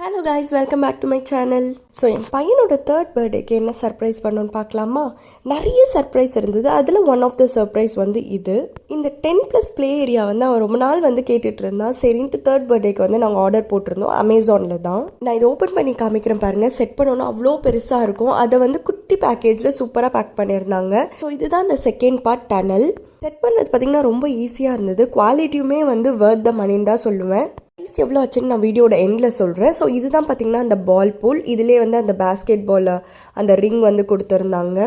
Hello guys, welcome back to my channel. So என் பையனோட 3rd பர்த்டேக்கு என்ன சர்ப்ரைஸ் பண்ணணும்னு பார்க்கலாமா? நிறைய சர்ப்ரைஸ் இருந்தது. அதில் ஒன் ஆஃப் த சர்ப்ரைஸ் வந்து இந்த 10+ ப்ளே ஏரியா வந்து அவன் ரொம்ப நாள் வந்து கேட்டுட்டு இருந்தான். சரின்ட்டு 3rd பர்த்டேக்கு வந்து நாங்கள் ஆர்டர் போட்டிருந்தோம். அமேசானில் தான். நான் இதை ஓப்பன் பண்ணி காமிக்கிறேன் பாருங்கள். செட் பண்ணோன்னா அவ்வளோ பெருசாக இருக்கும். அதை வந்து குட்டி பேக்கேஜில் சூப்பராக பேக் பண்ணியிருந்தாங்க. ஸோ இதுதான் இந்த செகண்ட் பார்ட் டனல். செட் பண்ணுறது பார்த்திங்கன்னா ரொம்ப ஈஸியாக இருந்தது. குவாலிட்டியுமே வந்து வர்த் த மணின்னு தான் சொல்லுவேன். ப்ரைஸ் எவ்வளோ ஆச்சுன்னு நான் வீடியோட எண்டில் சொல்கிறேன். ஸோ இதுதான் பார்த்திங்கன்னா அந்த பால் பூல். இதிலே வந்து அந்த பேஸ்கெட் பால் அந்த ரிங் வந்து கொடுத்துருந்தாங்க.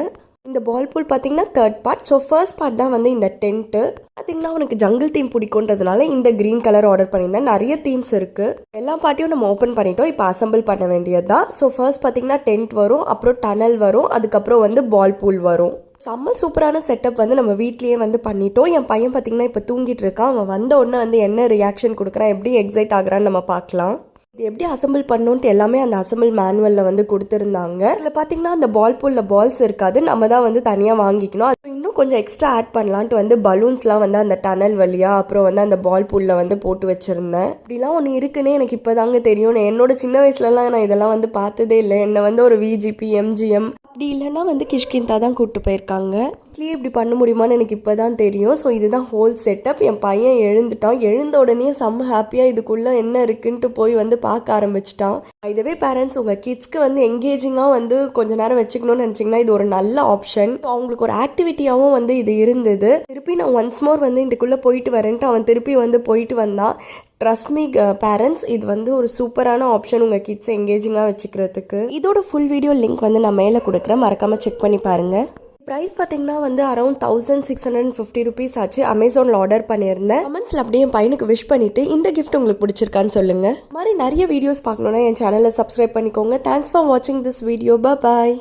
இந்த பால் பூல் பார்த்திங்கன்னா 3rd part. So first part தான் வந்து இந்த டென்ட்டு. பார்த்திங்கன்னா உனக்கு ஜங்கிள் தீம் பிடிக்குன்றதுனால இந்த க்ரீன் கலர் ஆர்டர் பண்ணியிருந்தேன். நிறைய தீம்ஸ் இருக்குது. எல்லா பார்ட்டியும் நம்ம ஓப்பன் பண்ணிட்டோம். இப்போ அசம்பிள் பண்ண வேண்டியது தான். ஸோ ஃபர்ஸ்ட் பார்த்திங்கன்னா டென்ட் வரும், அப்புறம் டனல் வரும், அதுக்கப்புறம் வந்து பால் பூல் வரும். செம்ம சூப்பரான செட்டப் வந்து நம்ம வீட்லேயே வந்து பண்ணிட்டோம். என் பையன் பார்த்திங்கன்னா இப்போ தூங்கிட்டு இருக்கான். அவன் வந்த உடனே வந்து என்ன ரியாக்ஷன் கொடுக்குறான், எப்படி எக்ஸைட் ஆகுறான்னு நம்ம பார்க்கலாம். இது எப்படி அசம்பிள் பண்ணணுன்ட்டு எல்லாமே அந்த அசம்பிள் மேனுவலில் வந்து கொடுத்துருந்தாங்க. இதில் பார்த்திங்கன்னா அந்த பால் பூலில் பால்ஸ் இருக்காது, நம்ம தான் வந்து தனியாக வாங்கிக்கணும். அது இன்னும் கொஞ்சம் எக்ஸ்ட்ரா ஆட் பண்ணலான்ட்டு வந்து பலூன்ஸ்லாம் வந்து அந்த டனல் வழியாக அப்புறம் வந்து அந்த பால் பூலில் வந்து போட்டு வச்சுருந்தேன். இப்படிலாம் ஒன்று இருக்குன்னே எனக்கு இப்போ தாங்க தெரியும். என்னோட சின்ன வயசுலலாம் நான் இதெல்லாம் வந்து பார்த்ததே இல்லை. என்னை வந்து ஒரு விஜிபி எம்ஜிஎம் அப்படி இல்லைன்னா வந்து கிஷ்கிந்தா தான் கூப்பிட்டு போயிருக்காங்க. வீட்லேயே இப்படி பண்ண முடியுமான்னு எனக்கு இப்போ தான் தெரியும். ஸோ இதுதான் ஹோல் செட்டப். என் பையன் எழுந்துட்டான். எழுந்த உடனே செம்ம ஹாப்பியாக இதுக்குள்ளே என்ன இருக்குன்ட்டு போய் வந்து பார்க்க ஆரம்பிச்சிட்டான். இதுவே பேரண்ட்ஸ் உங்கள் கிட்ஸ்க்கு வந்து எங்கேஜிங்காக வந்து கொஞ்சம் நேரம் வச்சுக்கணும்னு நினச்சிங்கன்னா இது ஒரு நல்ல ஆப்ஷன். அவங்களுக்கு ஒரு ஆக்டிவிட்டியாகவும் வந்து இது இருந்தது. திருப்பி நான் ஒன்ஸ் மோர் வந்து இதுக்குள்ளே போயிட்டு வரேன்ட்டு அவன் திருப்பி வந்து போயிட்டு வந்தான். ட்ரஸ்ட் மீ பேரண்ட்ஸ், இது வந்து ஒரு சூப்பரான ஆப்ஷன் உங்கள் கிட்ஸை எங்கேஜிங்காக வச்சுக்கிறதுக்கு. இதோட ஃபுல் வீடியோ லிங்க் வந்து நான் மேலே கொடுக்குறேன், மறக்காமல் செக் பண்ணி பாருங்கள். ப்ரைஸ் பார்த்தீங்கன்னா வந்து அரௌண்ட் 1650 ருபீஸ் ஆச்சு. அமேசானில் ஆர்டர் பண்ணியிருந்தேன். கமெண்ட்ஸில் அப்படியே என் பையனுக்கு விஷ் பண்ணிவிட்டு இந்த கிஃப்ட் உங்களுக்கு பிடிச்சிருக்கான்னு சொல்லுங்கள். இந்த மாதிரி நிறைய வீடியோஸ் பார்க்கணுன்னா என் சேனலை சப்ஸ்கிரைப் பண்ணிக்கோங்க. தேங்க்ஸ் ஃபார் வாட்சிங் திஸ் வீடியோ. பாய்.